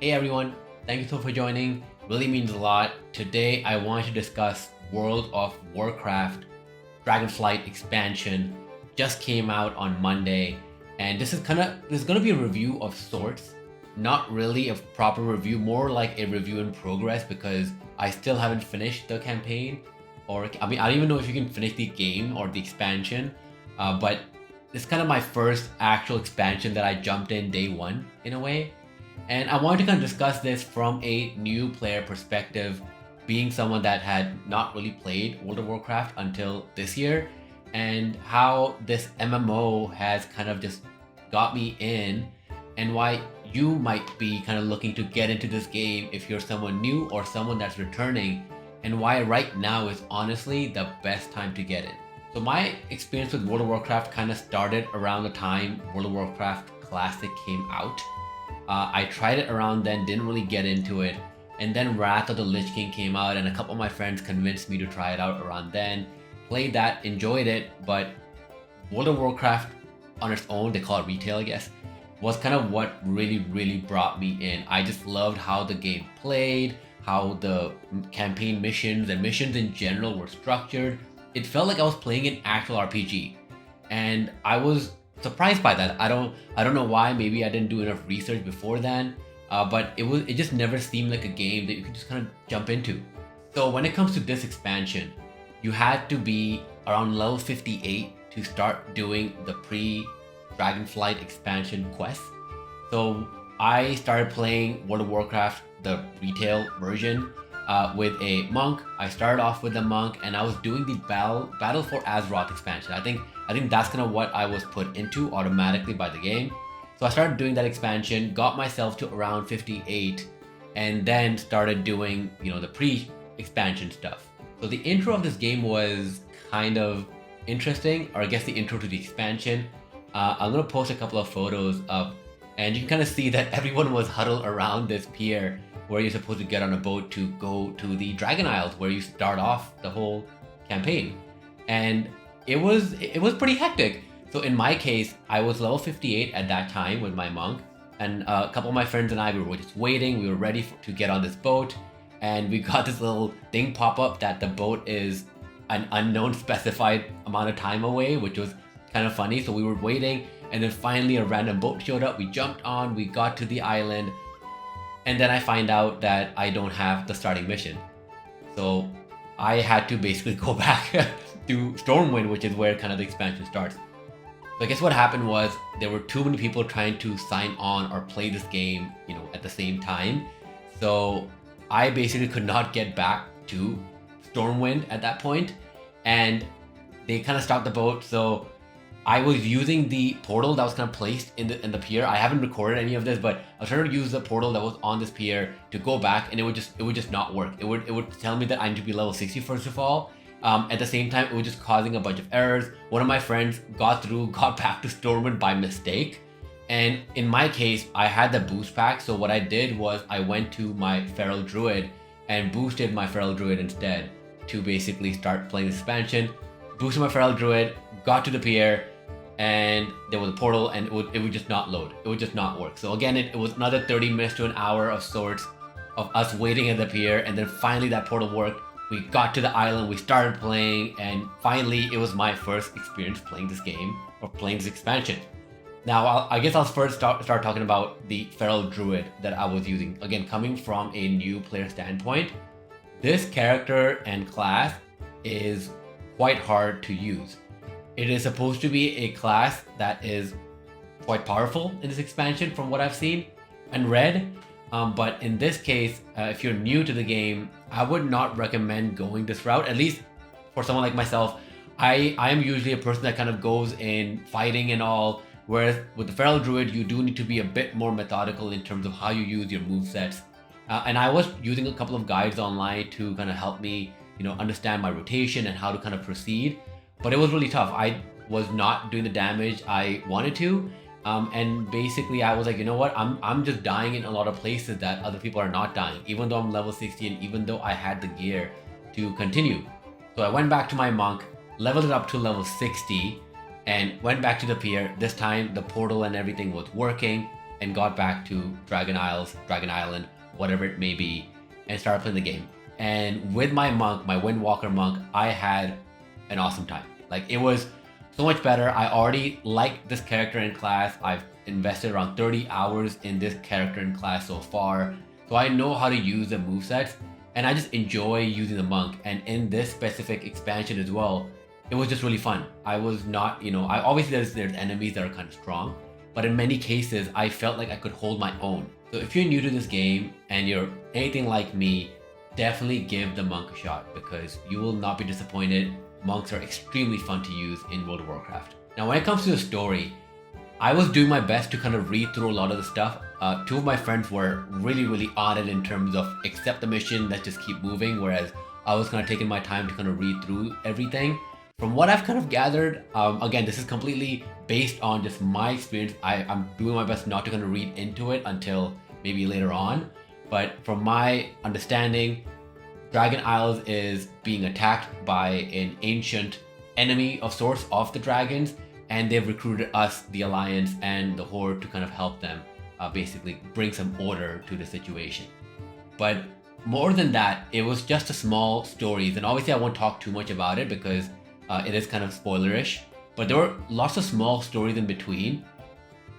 Hey everyone, thank you so much for joining. Really means a lot. Today I want to discuss World of Warcraft Dragonflight expansion. Just came out on Monday, and this is gonna be a review of sorts. Not really a proper review, more like a review in progress because I still haven't finished the campaign. Or I mean, I don't even know if you can finish the game or the expansion. But it's kind of my first actual expansion that I jumped in day one in a way. And I wanted to kind of discuss this from a new player perspective, being someone that had not really played World of Warcraft until this year, and how this MMO has kind of just got me in, and why you might be kind of looking to get into this game if you're someone new or someone that's returning, and why right now is honestly the best time to get in. So my experience with World of Warcraft kind of started around the time World of Warcraft Classic came out. I tried it around then, didn't really get into it. And then Wrath of the Lich King came out, and a couple of my friends convinced me to try it out around then. Played that, enjoyed it, but World of Warcraft on its own, they call it retail, I guess, was kind of what really brought me in. I just loved how the game played, how the campaign missions and missions in general were structured. It felt like I was playing an actual RPG, and I was surprised by that. I don't know why. Maybe I didn't do enough research before then, but it just never seemed like a game that you could just kind of jump into. So when it comes to this expansion, you had to be around level 58 to start doing the pre-Dragonflight expansion quests. So I started playing World of Warcraft, the retail version, with a monk. I started off with a monk, and I was doing the Battle for Azeroth expansion. I think that's kind of what I was put into automatically by the game. So I started doing that expansion, got myself to around 58, and then started doing, the pre-expansion stuff. So the intro of this game was kind of interesting, or I guess the intro to the expansion. I'm gonna post a couple of photos of, and you can kind of see that everyone was huddled around this pier where you're supposed to get on a boat to go to the Dragon Isles, where you start off the whole campaign. And it was pretty hectic. So in my case, I was level 58 at that time with my monk, and a couple of my friends and I, we were just waiting. We were ready to get on this boat, and we got this little thing pop up that the boat is an unknown specified amount of time away, which was kind of funny. So we were waiting, and then finally a random boat showed up. We jumped on, we got to the island, and then I find out that I don't have the starting mission. So I had to basically go back to Stormwind, which is where kind of the expansion starts. So I guess what happened was there were too many people trying to sign on or play this game, at the same time. So I basically could not get back to Stormwind at that point, and they kind of stopped the boat. So I was using the portal that was kind of placed in the pier. I haven't recorded any of this, but I was trying to use the portal that was on this pier to go back, and it would just not work. It would tell me that I need to be level 60 first of all. At the same time, it was just causing a bunch of errors. One of my friends got back to Stormwind by mistake. And in my case, I had the boost pack. So what I did was I went to my Feral Druid and boosted my Feral Druid instead to basically start playing the expansion. Boosted my Feral Druid, got to the pier, and there was a portal, and it would just not load. It would just not work. So again, it was another 30 minutes to an hour of sorts of us waiting at the pier, and then finally that portal worked. We got to the island, we started playing, and finally it was my first experience playing this game, or playing this expansion. Now, I guess I'll first start talking about the Feral Druid that I was using. Again, coming from a new player standpoint, this character and class is quite hard to use. It is supposed to be a class that is quite powerful in this expansion from what I've seen and read. But in this case, if you're new to the game, I would not recommend going this route. At least for someone like myself, I am usually a person that kind of goes in fighting and all. Whereas with the Feral Druid, you do need to be a bit more methodical in terms of how you use your movesets. And I was using a couple of guides online to kind of help me, understand my rotation and how to kind of proceed. But it was really tough. I was not doing the damage I wanted to. And basically I was like, you know what? I'm just dying in a lot of places that other people are not dying, even though I'm level 60 and even though I had the gear to continue. So I went back to my monk, leveled it up to level 60, and went back to the pier. This time the portal and everything was working. and got back to Dragon Island, whatever it may be, and started playing the game. And with my monk, my Windwalker monk, I had an awesome time. Like, it was so much better. I already like this character in class. I've invested around 30 hours in this character in class so far. So I know how to use the movesets, and I just enjoy using the monk. And in this specific expansion as well, it was just really fun. I was not, I obviously there's enemies that are kind of strong, but in many cases, I felt like I could hold my own. So if you're new to this game and you're anything like me, definitely give the monk a shot because you will not be disappointed. Monks are extremely fun to use in World of Warcraft. Now, when it comes to the story, I was doing my best to kind of read through a lot of the stuff. Two of my friends were really on it in terms of accept the mission, let's just keep moving, whereas I was kind of taking my time to kind of read through everything. From what I've kind of gathered, again, this is completely based on just my experience. I'm doing my best not to kind of read into it until maybe later on. But from my understanding, Dragon Isles is being attacked by an ancient enemy of sorts of the dragons, and they've recruited us, the Alliance, and the Horde to kind of help them basically bring some order to the situation. But more than that, it was just a small stories, and obviously I won't talk too much about it because it is kind of spoilerish, but there were lots of small stories in between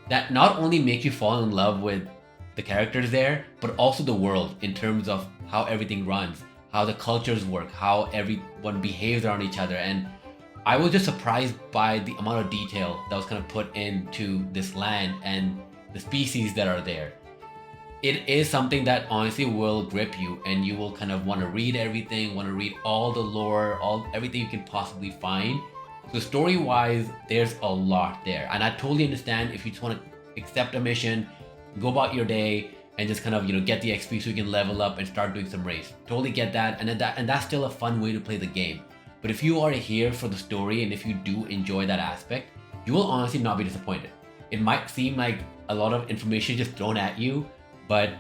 that not only make you fall in love with the characters there, but also the world in terms of how everything runs, how the cultures work, how everyone behaves around each other. And I was just surprised by the amount of detail that was kind of put into this land and the species that are there. It is something that honestly will grip you, and you will kind of want to read everything, want to read all the lore, everything you can possibly find. So story-wise, there's a lot there, and I totally understand if you just want to accept a mission, go about your day, and just kind of get the XP so you can level up and start doing some raids. Totally get that, and that's still a fun way to play the game. But if you are here for the story, and if you do enjoy that aspect, you will honestly not be disappointed. It might seem like a lot of information just thrown at you, but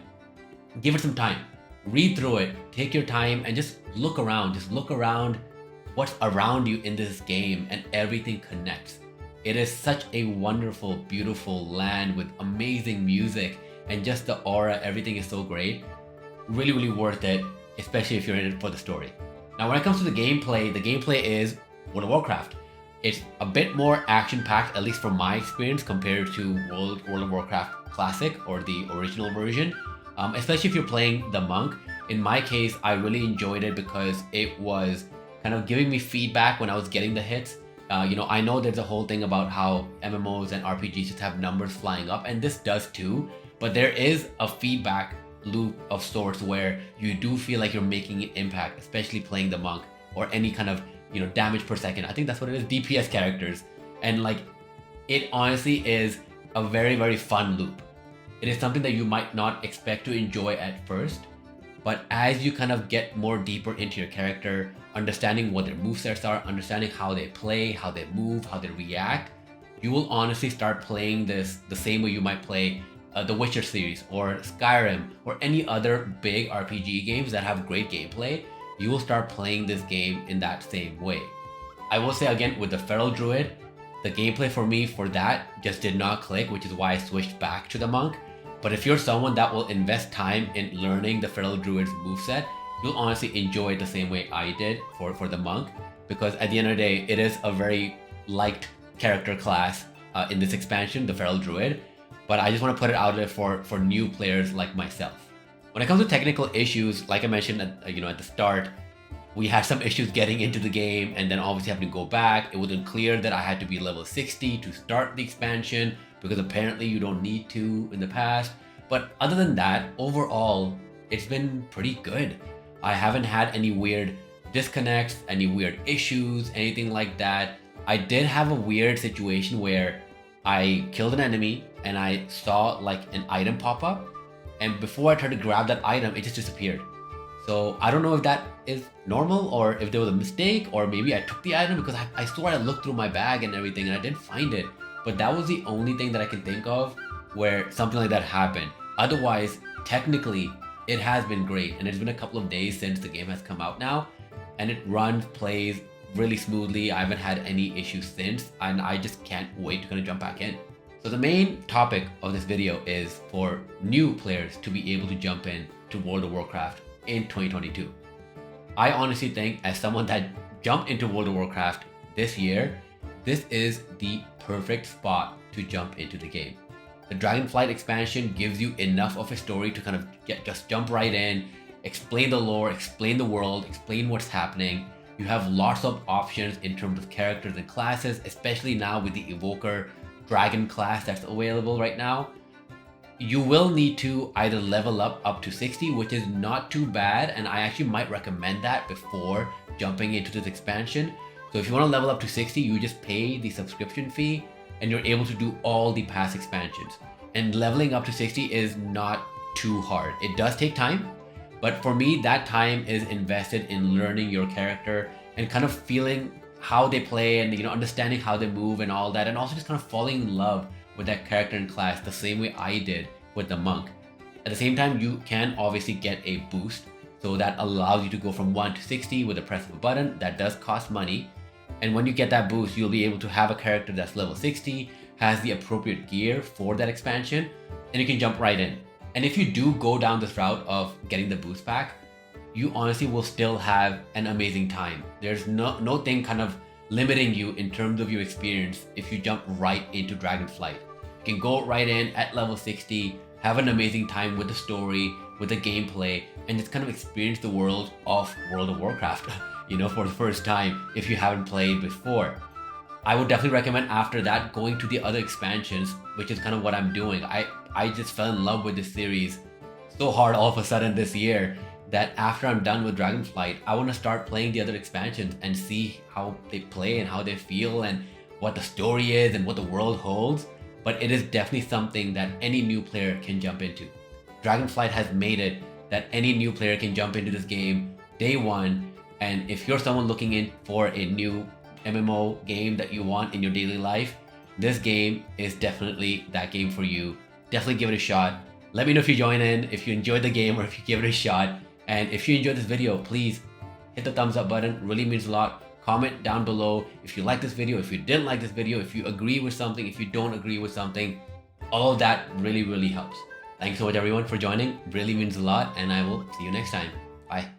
give it some time. Read through it, take your time, and just look around. Just look around what's around you in this game, and everything connects. It is such a wonderful, beautiful land with amazing music, and just the aura, everything is so great. Really worth it, especially if you're in it for the story. Now, when it comes to the gameplay is World of Warcraft. It's a bit more action-packed, at least from my experience, compared to World of Warcraft Classic or the original version. Especially if you're playing the monk. In my case, I really enjoyed it because it was kind of giving me feedback when I was getting the hits. I know there's a whole thing about how MMOs and RPGs just have numbers flying up, and this does too. But there is a feedback loop of sorts where you do feel like you're making an impact, especially playing the monk or any kind of damage per second. I think that's what it is, DPS characters. And like, it honestly is a very fun loop. It is something that you might not expect to enjoy at first, but as you kind of get more deeper into your character, understanding what their movesets are, understanding how they play, how they move, how they react, you will honestly start playing this the same way you might play the Witcher series or Skyrim or any other big RPG games that have great gameplay. You will start playing this game in that same way. I will say again, with the Feral Druid, the gameplay for me for that just did not click, which is why I switched back to the monk. But if you're someone that will invest time in learning the Feral Druid's moveset, you'll honestly enjoy it the same way I did for the monk, because at the end of the day, it is a very liked character class in this expansion, the Feral Druid. But I just want to put it out there for new players like myself. When it comes to technical issues, like I mentioned at the start, we had some issues getting into the game, and then obviously having to go back. It wasn't clear that I had to be level 60 to start the expansion, because apparently you don't need to in the past. But other than that, overall, it's been pretty good. I haven't had any weird disconnects, any weird issues, anything like that. I did have a weird situation where I killed an enemy and I saw like an item pop up, and before I tried to grab that item, it just disappeared. So I don't know if that is normal or if there was a mistake, or maybe I took the item, because I swore I looked through my bag and everything and I didn't find it. But that was the only thing that I can think of where something like that happened. Otherwise, technically, it has been great, and it's been a couple of days since the game has come out now, and it plays really smoothly. I haven't had any issues since, and I just can't wait to kind of jump back in. So the main topic of this video is for new players to be able to jump in to World of Warcraft in 2022. I honestly think, as someone that jumped into World of Warcraft this year, this is the perfect spot to jump into the game. The Dragonflight expansion gives you enough of a story to kind of just jump right in, explain the lore, explain the world, explain what's happening. You have lots of options in terms of characters and classes, especially now with the Evoker Dragon class that's available right now. You will need to either level up to 60, which is not too bad, and I actually might recommend that before jumping into this expansion. So if you want to level up to 60, you just pay the subscription fee and you're able to do all the past expansions. And leveling up to 60 is not too hard. It does take time, but for me, that time is invested in learning your character and kind of feeling how they play and, understanding how they move and all that, and also just kind of falling in love with that character and class the same way I did with the monk. At the same time, you can obviously get a boost, so that allows you to go from 1 to 60 with the press of a button. That does cost money. And when you get that boost, you'll be able to have a character that's level 60, has the appropriate gear for that expansion, and you can jump right in. And if you do go down this route of getting the boost pack, you honestly will still have an amazing time. There's no thing kind of limiting you in terms of your experience if you jump right into Dragonflight. You can go right in at level 60, have an amazing time with the story, with the gameplay, and just kind of experience the world of World of Warcraft, for the first time if you haven't played before. I would definitely recommend after that going to the other expansions, which is kind of what I'm doing. I just fell in love with this series so hard all of a sudden this year that after I'm done with Dragonflight, I want to start playing the other expansions and see how they play and how they feel and what the story is and what the world holds. But it is definitely something that any new player can jump into. Dragonflight has made it that any new player can jump into this game day one. And if you're someone looking in for a new MMO game that you want in your daily life, this game is definitely that game for you. Definitely give it a shot. Let me know if you join in, if you enjoyed the game, or if you give it a shot. And if you enjoyed this video, please hit the thumbs up button. It really means a lot. Comment down below if you like this video, if you didn't like this video, if you agree with something, if you don't agree with something. All of that really helps. Thank you so much everyone for joining. It really means a lot, and I will see you next time. Bye.